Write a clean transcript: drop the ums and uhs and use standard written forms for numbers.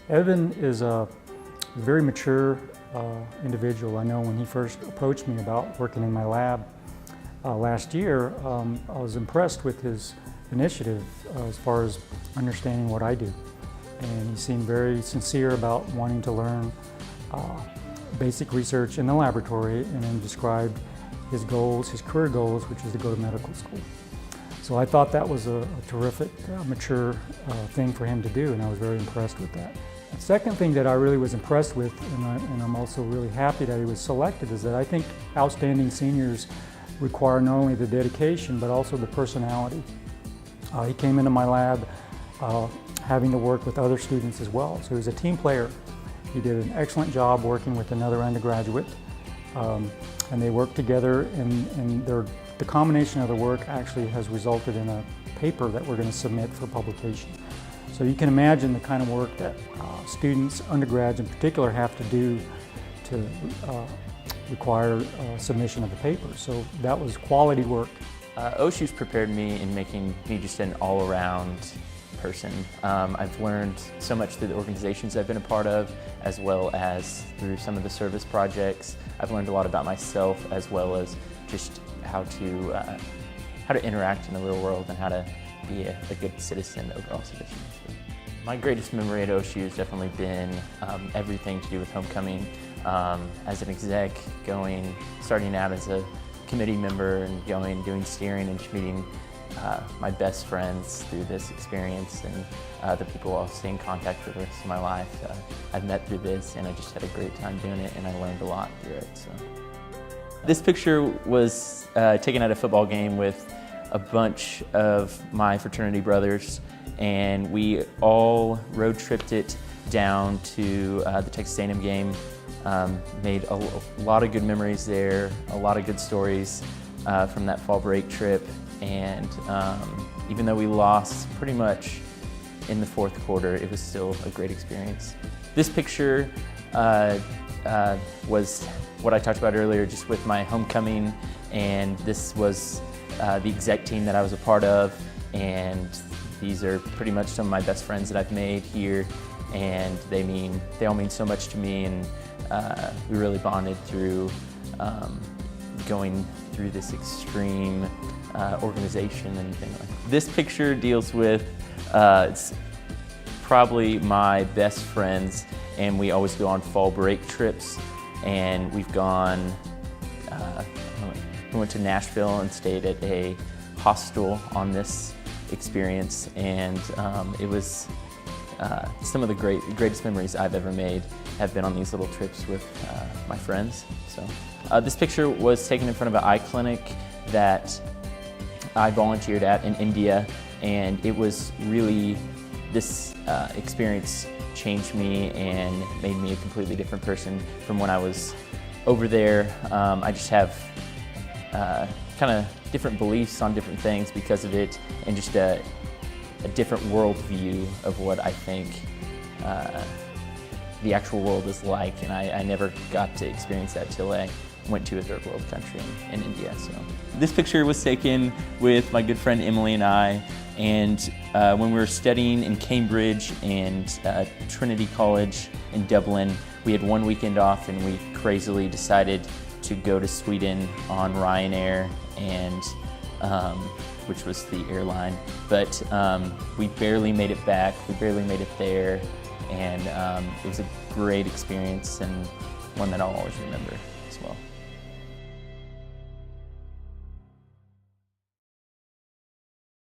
Evan is a very mature individual. I know when he first approached me about working in my lab last year, I was impressed with his initiative as far as understanding what I do. And he seemed very sincere about wanting to learn basic research in the laboratory, and then described his goals, his career goals, which is to go to medical school. So I thought that was a terrific, mature thing for him to do, and I was very impressed with that. The second thing that I really was impressed with, and I'm also really happy that he was selected, is that I think outstanding seniors require not only the dedication, but also the personality. He came into my lab having to work with other students as well, so he was a team player. He did an excellent job working with another undergraduate, and they worked together, and the combination of the work actually has resulted in a paper that we're going to submit for publication. So you can imagine the kind of work that students, undergrads in particular, have to do to require submission of a paper. So that was quality work. OSU's prepared me in making me just an all-around person. I've learned so much through the organizations I've been a part of, as well as through some of the service projects. I've learned a lot about myself, as well as just how to interact in the real world and how to be a good citizen, overall citizen. So my greatest memory at OSU has definitely been everything to do with homecoming. As an exec, starting out as a committee member and doing steering and just meeting my best friends through this experience, and the people I'll stay in contact with the rest of my life. I've met through this, and I just had a great time doing it, and I learned a lot through it. So this picture was taken at a football game with a bunch of my fraternity brothers, and we all road tripped it down to the Texas A&M game. Made a lot of good memories there, a lot of good stories from that fall break trip, and even though we lost pretty much in the fourth quarter, it was still a great experience. This picture was what I talked about earlier, just with my homecoming, and this was the exec team that I was a part of, and these are pretty much some of my best friends that I've made here, and they all mean so much to me, and we really bonded through going through this extreme organization and things like that. This picture deals with it's probably my best friends, and we always go on fall break trips, and we've gone we went to Nashville and stayed at a hostel on this experience, and it was some of the greatest memories I've ever made have been on these little trips with my friends. So this picture was taken in front of an eye clinic that I volunteered at in India, and it was really, this experience changed me and made me a completely different person from when I was over there. I just have kind of different beliefs on different things because of it, and just a different worldview of what I think the actual world is like, and I never got to experience that till I went to a third world country in India. So this picture was taken with my good friend Emily and I, and when we were studying in Cambridge and Trinity College in Dublin, we had one weekend off, and we crazily decided to go to Sweden on Ryanair, and which was the airline, but we barely made it back, we barely made it there, and it was a great experience, and one that I'll always remember as well.